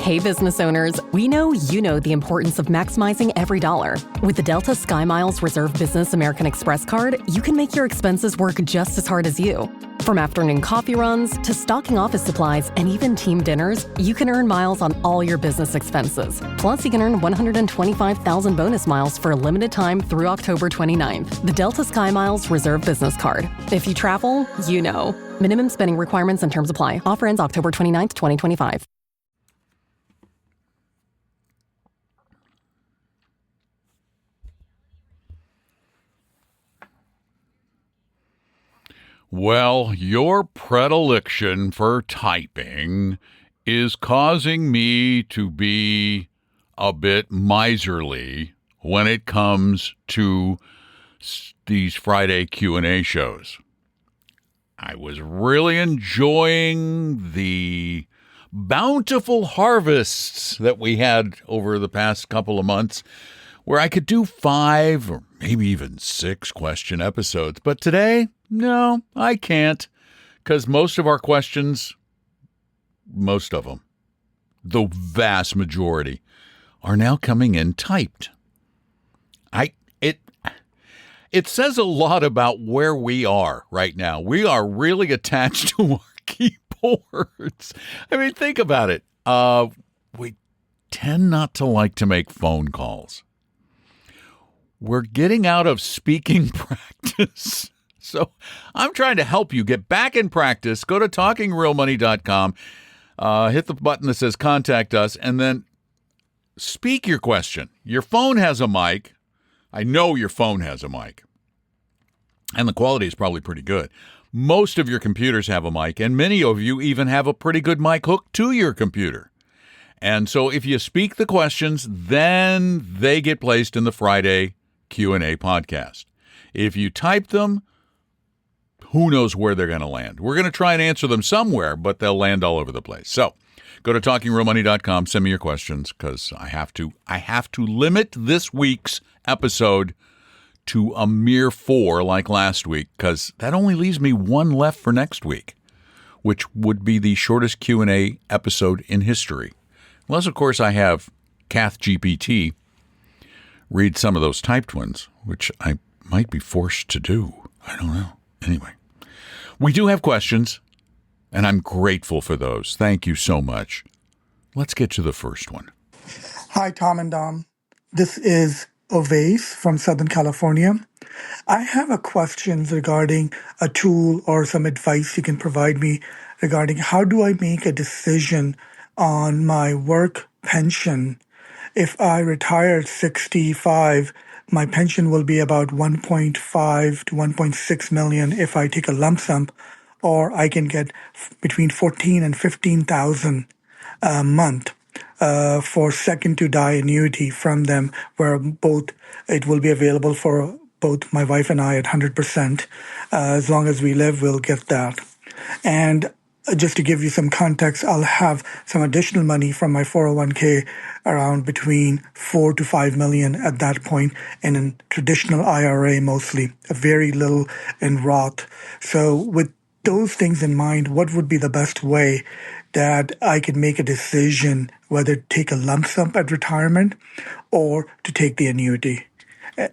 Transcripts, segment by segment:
Hey, business owners, we know you know the importance of maximizing every dollar. With the Delta SkyMiles Reserve Business American Express card, you can make your expenses work just as hard as you. From afternoon coffee runs to stocking office supplies and even team dinners, you can earn miles on all your business expenses. Plus, you can earn 125,000 bonus miles for a limited time through October 29th. The Delta SkyMiles Reserve Business Card. If you travel, you know. Minimum spending requirements and terms apply. Offer ends October 29th, 2025. Well, your predilection for typing is causing me to be a bit miserly when it comes to these Friday Q&A shows. I was really enjoying the bountiful harvests that we had over the past couple of months, where I could do 5 or maybe even 6 question episodes. But today, no, I can't, because most of our questions, most of them, the vast majority, are now coming in typed. It says a lot about where we are right now. We are really attached to our keyboards. I mean, think about it. We tend not to like to make phone calls. We're getting out of speaking practice. So I'm trying to help you get back in practice. Go to talkingrealmoney.com, hit the button that says contact us, and then speak your question. Your phone has a mic. I know your phone has a mic, and the quality is probably pretty good. Most of your computers have a mic, and many of you even have a pretty good mic hooked to your computer. And so if you speak the questions, then they get placed in the Friday Q&A podcast. If you type them, who knows where they're going to land. We're going to try and answer them somewhere, but they'll land all over the place. So go to talkingrealmoney.com, send me your questions, because I have to limit this week's episode to a mere 4 like last week, because that only leaves me 1 left for next week, which would be the shortest Q&A episode in history. Unless, of course, I have CathGPT read some of those typed ones, which I might be forced to do. I don't know. Anyway, we do have questions, and I'm grateful for those. Thank you so much. Let's get to the first one. Hi, Tom and Dom. This is Ovais from Southern California. I have a question regarding a tool or some advice you can provide me regarding how do I make a decision on my work pension. If I retire at 65, my pension will be about 1.5 to 1.6 million if I take a lump sum, or I can get between 14 and 15,000 a month for second to die annuity from them, where both it will be available for both my wife and I at 100%. As long as we live, we'll get that. And just to give you some context, I'll have some additional money from my 401k, around between 4 to 5 million at that point, in a traditional IRA mostly, a very little in Roth. So with those things in mind, what would be the best way that I could make a decision whether to take a lump sum at retirement or to take the annuity?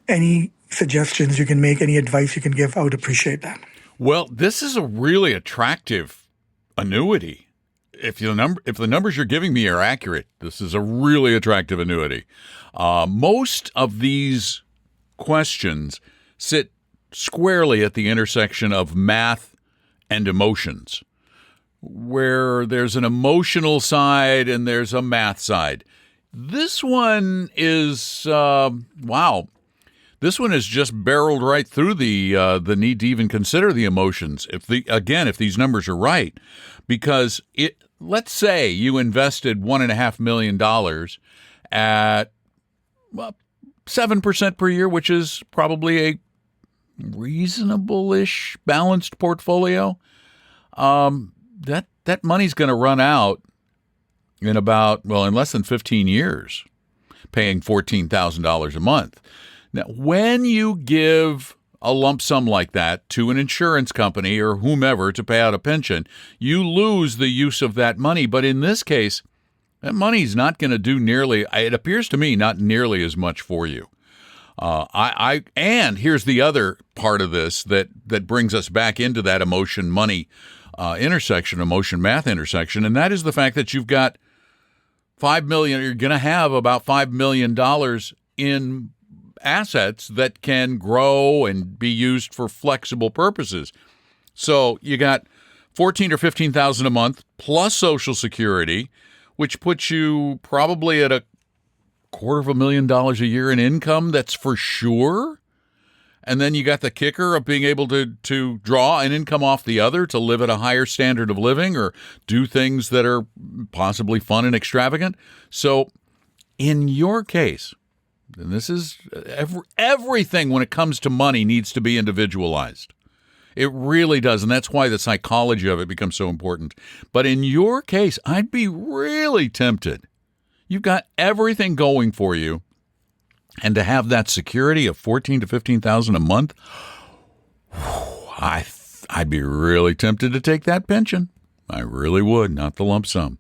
Any suggestions you can make, any advice you can give, I would appreciate that. Well, this is a really attractive annuity. If the numbers you're giving me are accurate, this is a really attractive annuity. Most of these questions sit squarely at the intersection of math and emotions, where there's an emotional side and there's a math side. This one is, wow. This one has just barreled right through the need to even consider the emotions. If these numbers are right, because let's say you invested $1.5 million at 7% per year, which is probably a reasonable-ish balanced portfolio. That money's going to run out in less than 15 years, paying $14,000 a month. Now, when you give a lump sum like that to an insurance company or whomever to pay out a pension, you lose the use of that money. But in this case, That money's not going to do nearly, it appears to me, not nearly as much for you. And here's the other part of this that brings us back into that emotion money intersection, emotion math intersection, and that is the fact that you've got $5 million. You're going to have about $5 million in assets that can grow and be used for flexible purposes. So you got $14,000 or $15,000 a month plus Social Security, which puts you probably at $250,000 a year in income. That's for sure. And then you got the kicker of being able to draw an income off the other to live at a higher standard of living or do things that are possibly fun and extravagant. So in your case, and this is everything when it comes to money needs to be individualized. It really does, and that's why the psychology of it becomes so important. But in your case, I'd be really tempted. You've got everything going for you, and to have that security of $14,000 to $15,000 a month, I'd be really tempted to take that pension. I really would, not the lump sum.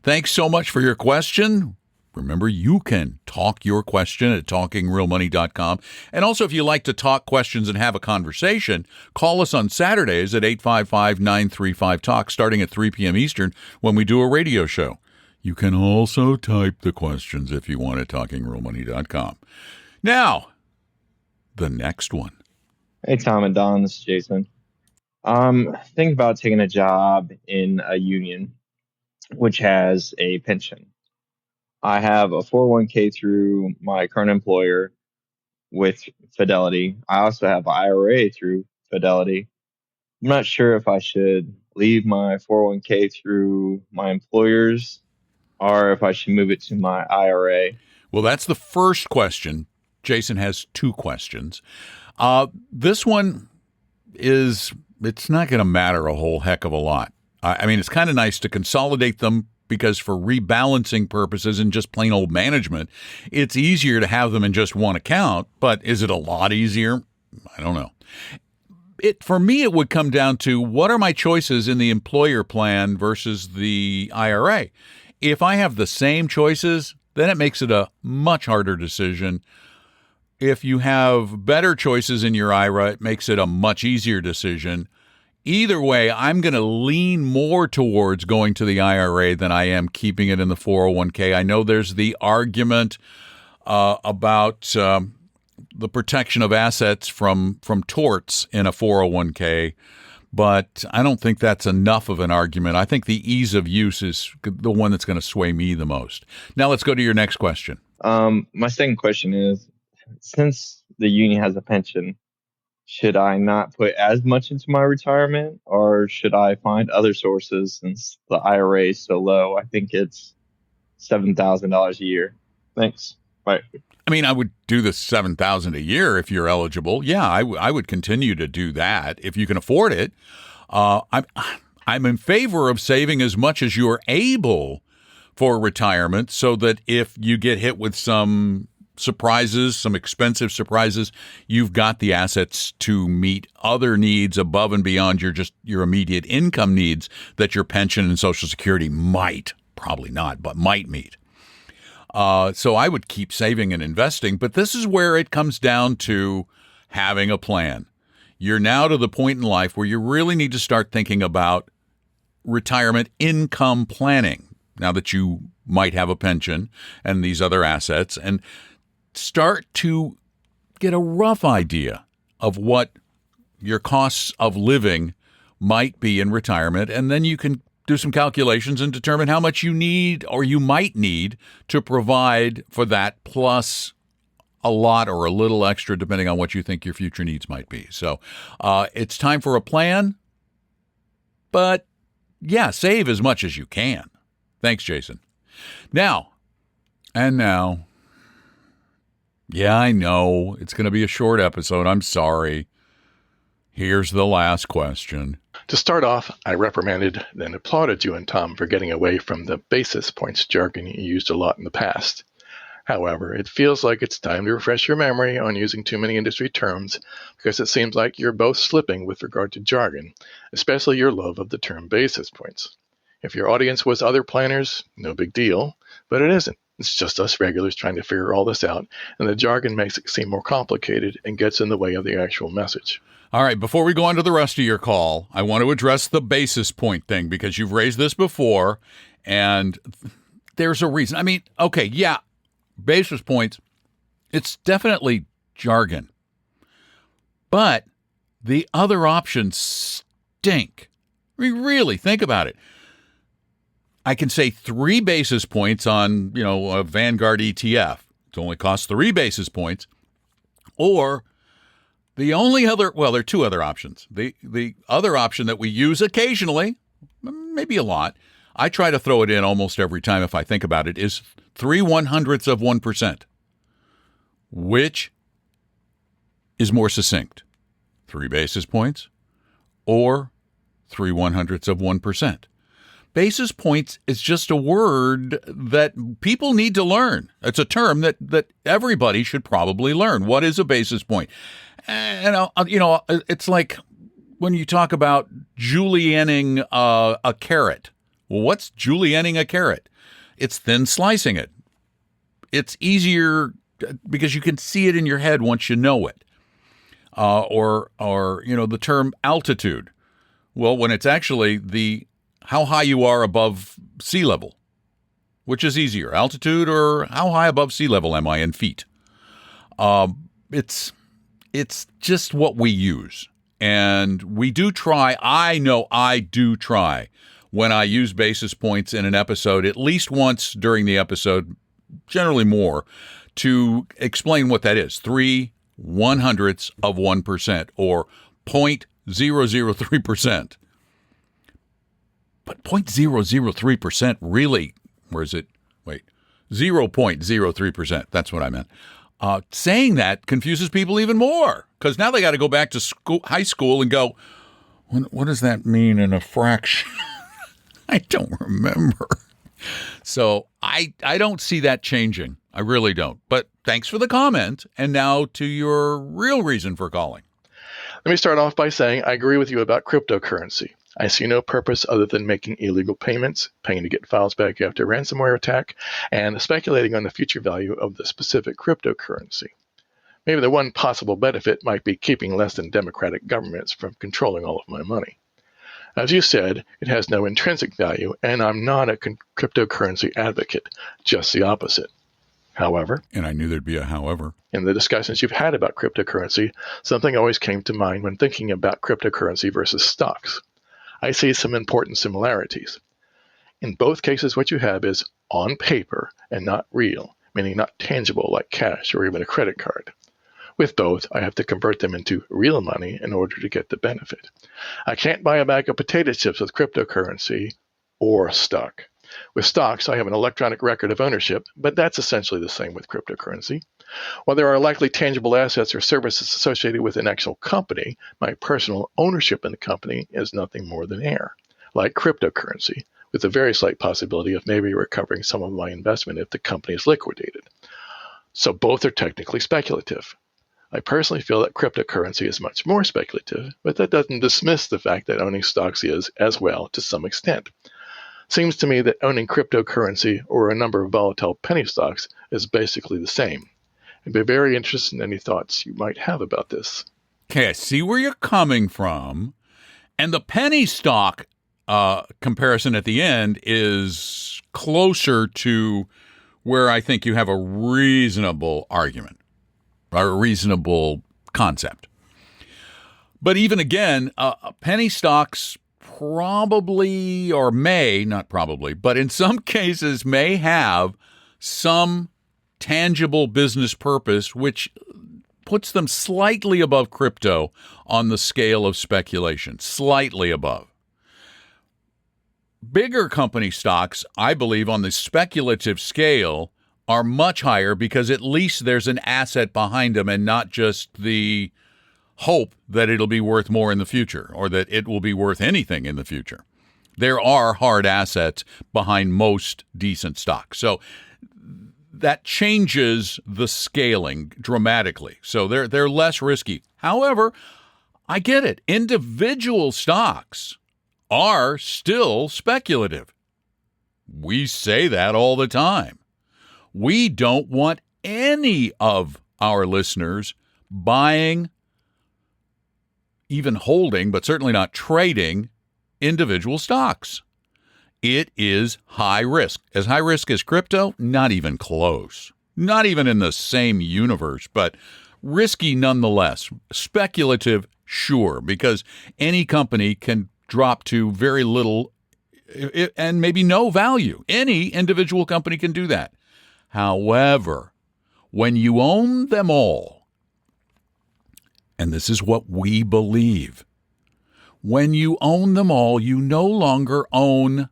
Thanks so much for your question. Remember, you can talk your question at talkingrealmoney.com. And also, if you like to talk questions and have a conversation, call us on Saturdays at 855-935-TALK, starting at 3 p.m. Eastern when we do a radio show. You can also type the questions if you want at talkingrealmoney.com. Now, the next one. Hey, Tom and Don, this is Jason. Think about taking a job in a union which has a pension. I have a 401k through my current employer with Fidelity. I also have an IRA through Fidelity. I'm not sure if I should leave my 401k through my employer's or if I should move it to my IRA. Well, that's the first question. Jason has two questions. This one it's not going to matter a whole heck of a lot. I mean, it's kind of nice to consolidate them because for rebalancing purposes and just plain old management, it's easier to have them in just one account. But is it a lot easier? I don't know. For me, it would come down to what are my choices in the employer plan versus the IRA. If I have the same choices, then it makes it a much harder decision. If you have better choices in your IRA, it makes it a much easier decision. Either way, I'm going to lean more towards going to the IRA than I am keeping it in the 401k. I know there's the argument about the protection of assets from torts in a 401k, but I don't think that's enough of an argument. I think the ease of use is the one that's going to sway me the most. Now let's go to your next question. My second question is, since the union has a pension, should I not put as much into my retirement, or should I find other sources since the IRA is so low? I think it's $7,000 a year. Thanks. Bye. I mean, I would do the $7,000 a year if you're eligible. Yeah, I would continue to do that if you can afford it. I'm in favor of saving as much as you're able for retirement so that if you get hit with some surprises, some expensive surprises, you've got the assets to meet other needs above and beyond your immediate income needs that your pension and Social Security might, probably not, but might meet. So I would keep saving and investing, but this is where it comes down to having a plan. You're now to the point in life where you really need to start thinking about retirement income planning now that you might have a pension and these other assets, and start to get a rough idea of what your costs of living might be in retirement, and then you can do some calculations and determine how much you need or you might need to provide for that, plus a lot or a little extra depending on what you think your future needs might be. So it's time for a plan, but yeah, save as much as you can. Thanks, Jason. Now, yeah, I know it's going to be a short episode. I'm sorry. Here's the last question. To start off, I reprimanded, then applauded you and Tom for getting away from the basis points jargon you used a lot in the past. However, it feels like it's time to refresh your memory on using too many industry terms, because it seems like you're both slipping with regard to jargon, especially your love of the term basis points. If your audience was other planners, no big deal, but it isn't. It's just us regulars trying to figure all this out, and the jargon makes it seem more complicated and gets in the way of the actual message. All right, before we go on to the rest of your call, I want to address the basis point thing because you've raised this before, and there's a reason. I mean, okay, yeah, basis points, it's definitely jargon. But the other options stink. I mean, really, think about it. I can say 3 basis points on, a Vanguard ETF. It only costs 3 basis points. Or the only other, well, there are 2 other options. The other option that we use occasionally, maybe a lot, I try to throw it in almost every time if I think about it, is 3/100ths of 1%. Which is more succinct? 3 basis points or 3/100ths of 1%? Basis points is just a word that people need to learn. It's a term that everybody should probably learn. What is a basis point? And, it's like when you talk about julienning a carrot. Well, what's julienning a carrot? It's thin slicing it. It's easier because you can see it in your head once you know it. Or the term altitude. Well, when it's actually how high you are above sea level, which is easier, altitude or how high above sea level am I in feet? It's just what we use. And we do try, I know I do try, when I use basis points in an episode, at least once during the episode, generally more, to explain what that is. 3/100ths of 1% or 0.003%. But 0.003% really, where is it? Wait, 0.03%. That's what I meant. Saying that confuses people even more because now they got to go back to high school and go, what does that mean in a fraction? I don't remember. So I don't see that changing. I really don't. But thanks for the comment. And now to your real reason for calling. Let me start off by saying I agree with you about cryptocurrency. I see no purpose other than making illegal payments, paying to get files back after a ransomware attack, and speculating on the future value of the specific cryptocurrency. Maybe the one possible benefit might be keeping less than democratic governments from controlling all of my money. As you said, it has no intrinsic value, and I'm not a cryptocurrency advocate, just the opposite. However, and I knew there'd be a however, in the discussions you've had about cryptocurrency, something always came to mind when thinking about cryptocurrency versus stocks. I see some important similarities. In both cases, what you have is on paper and not real, meaning not tangible like cash or even a credit card. With both, I have to convert them into real money in order to get the benefit. I can't buy a bag of potato chips with cryptocurrency or a stock. With stocks, I have an electronic record of ownership, but that's essentially the same with cryptocurrency. While there are likely tangible assets or services associated with an actual company, my personal ownership in the company is nothing more than air, like cryptocurrency, with a very slight possibility of maybe recovering some of my investment if the company is liquidated. So both are technically speculative. I personally feel that cryptocurrency is much more speculative, but that doesn't dismiss the fact that owning stocks is as well to some extent. Seems to me that owning cryptocurrency or a number of volatile penny stocks is basically the same. I'd be very interested in any thoughts you might have about this. Okay, I see where you're coming from. And the penny stock comparison at the end is closer to where I think you have a reasonable argument or a reasonable concept. But even again, penny stocks probably, or may, not probably, but in some cases may have some tangible business purpose, which puts them slightly above crypto on the scale of speculation, slightly above. Bigger company stocks, I believe, on the speculative scale are much higher because at least there's an asset behind them and not just the hope that it'll be worth more in the future or that it will be worth anything in the future. There are hard assets behind most decent stocks. So that changes the scaling dramatically. So they're less risky. However, I get it. Individual stocks are still speculative. We say that all the time. We don't want any of our listeners buying, even holding, but certainly not trading individual stocks. It is high risk. As high risk as crypto? Not even close. Not even in the same universe, but risky nonetheless. Speculative, sure, because any company can drop to very little and maybe no value. Any individual company can do that. However, when you own them all, and this is what we believe, when you own them all, you no longer own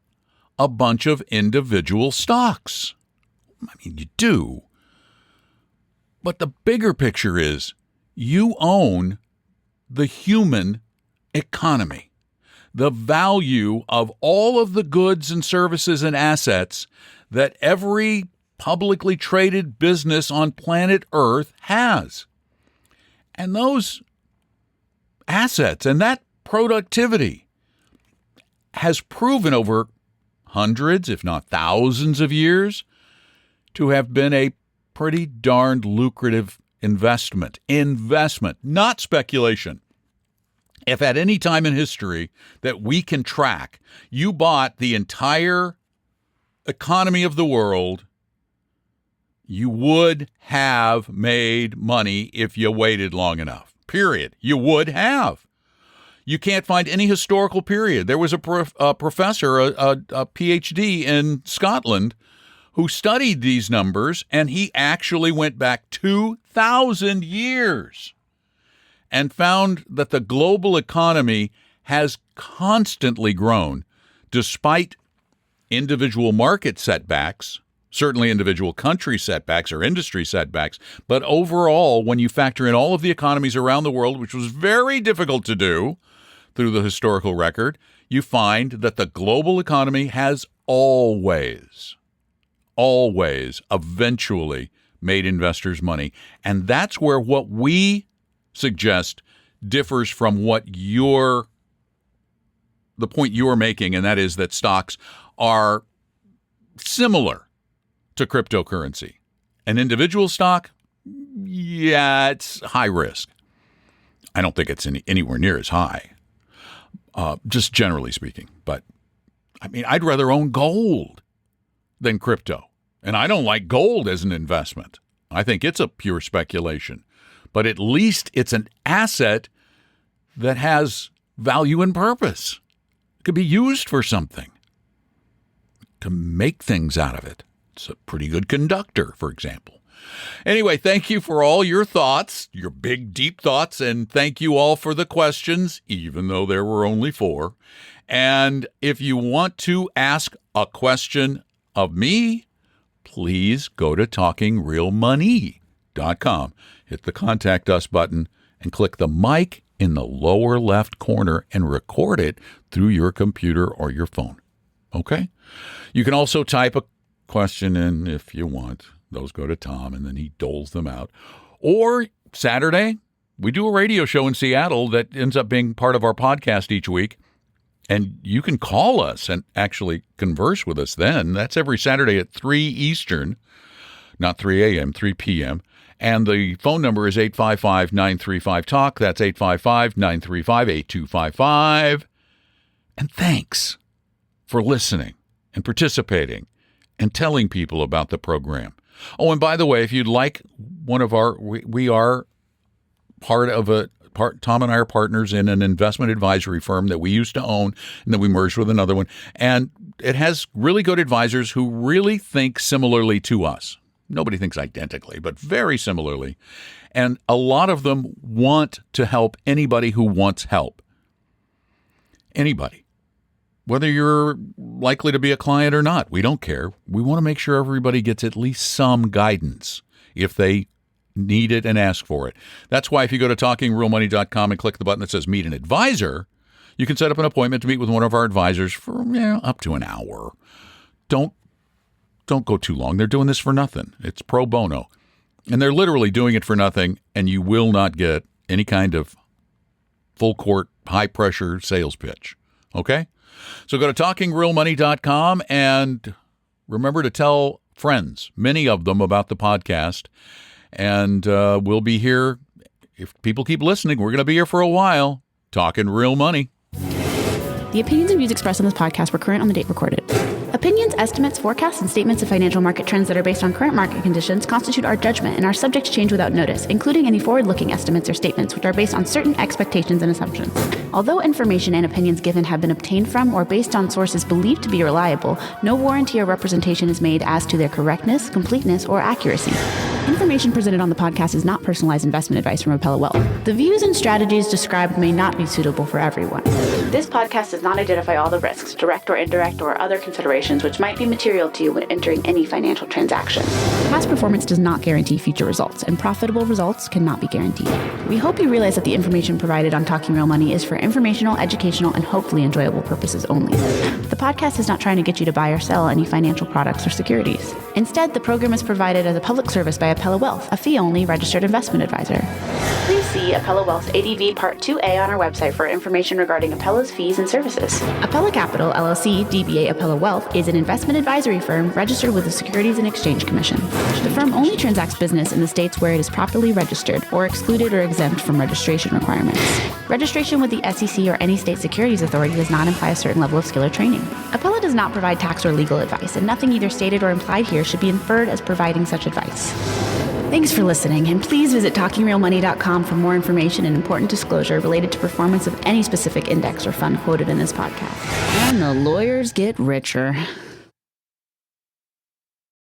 a bunch of individual stocks. I mean, you do. But the bigger picture is you own the human economy, the value of all of the goods and services and assets that every publicly traded business on planet Earth has. And those assets and that productivity has proven over hundreds, if not thousands of years, to have been a pretty darned lucrative investment. Investment, not speculation. If at any time in history that we can track, you bought the entire economy of the world, you would have made money if you waited long enough. Period. You would have. You can't find any historical period. There was a professor, a PhD in Scotland, who studied these numbers, and he actually went back 2,000 years and found that the global economy has constantly grown despite individual market setbacks, certainly individual country setbacks or industry setbacks. But overall, when you factor in all of the economies around the world, which was very difficult to do through the historical record, you find that the global economy has always eventually made investors money. And that's where what we suggest differs from the point you're making, and that is that stocks are similar to cryptocurrency. An individual stock, yeah, it's high risk. I don't think it's anywhere near as high, just generally speaking. But, I mean, I'd rather own gold than crypto. And I don't like gold as an investment. I think it's a pure speculation. But at least it's an asset that has value and purpose. It could be used for something, to make things out of it. It's a pretty good conductor, for example. Anyway, thank you for all your thoughts, your big, deep thoughts, and thank you all for the questions, even though there were only 4. And if you want to ask a question of me, please go to talkingrealmoney.com. Hit the Contact Us button and click the mic in the lower left corner and record it through your computer or your phone. Okay? You can also type a question in if you want. Those go to Tom, and then he doles them out. Or Saturday, we do a radio show in Seattle that ends up being part of our podcast each week. And you can call us and actually converse with us then. That's every Saturday at 3 Eastern, not 3 a.m., 3 p.m. And the phone number is 855-935-TALK. That's 855-935-8255. And thanks for listening and participating and telling people about the program. Oh, and by the way, if you'd like one of our, we are part of Tom and I are partners in an investment advisory firm that we used to own, and then we merged with another one. And it has really good advisors who really think similarly to us. Nobody thinks identically, but very similarly. And a lot of them want to help anybody who wants help. Anybody. Whether you're likely to be a client or not, we don't care. We want to make sure everybody gets at least some guidance if they need it and ask for it. That's why if you go to talkingrealmoney.com and click the button that says Meet an Advisor, you can set up an appointment to meet with one of our advisors for up to an hour. Don't go too long. They're doing this for nothing. It's pro bono. And they're literally doing it for nothing, and you will not get any kind of full court, high pressure sales pitch. Okay? So go to talkingrealmoney.com and remember to tell friends, many of them, about the podcast. And we'll be here. If people keep listening, we're going to be here for a while, talking real money. The opinions and views expressed on this podcast were current on the date recorded. Opinions, estimates, forecasts, and statements of financial market trends that are based on current market conditions constitute our judgment and are subject to change without notice, including any forward-looking estimates or statements which are based on certain expectations and assumptions. Although information and opinions given have been obtained from or based on sources believed to be reliable, no warranty or representation is made as to their correctness, completeness, or accuracy. Information presented on the podcast is not personalized investment advice from Appella Wealth. The views and strategies described may not be suitable for everyone. This podcast does not identify all the risks, direct or indirect, or other considerations which might be material to you when entering any financial transaction. Past performance does not guarantee future results, and profitable results cannot be guaranteed. We hope you realize that the information provided on Talking Real Money is for informational, educational, and hopefully enjoyable purposes only. The podcast is not trying to get you to buy or sell any financial products or securities. Instead, the program is provided as a public service by Appella Wealth, a fee-only registered investment advisor. Please see Appella Wealth's ADV Part 2A on our website for information regarding Appella's fees and services. Appella Capital, LLC, DBA Appella Wealth, is an investment advisory firm registered with the Securities and Exchange Commission. The firm only transacts business in the states where it is properly registered or excluded or exempt from registration requirements. Registration with the SEC or any state securities authority does not imply a certain level of skill or training. Appella does not provide tax or legal advice, and nothing either stated or implied here should be inferred as providing such advice. Thanks for listening, and please visit talkingrealmoney.com for more information and important disclosure related to performance of any specific index or fund quoted in this podcast. And the lawyers get richer.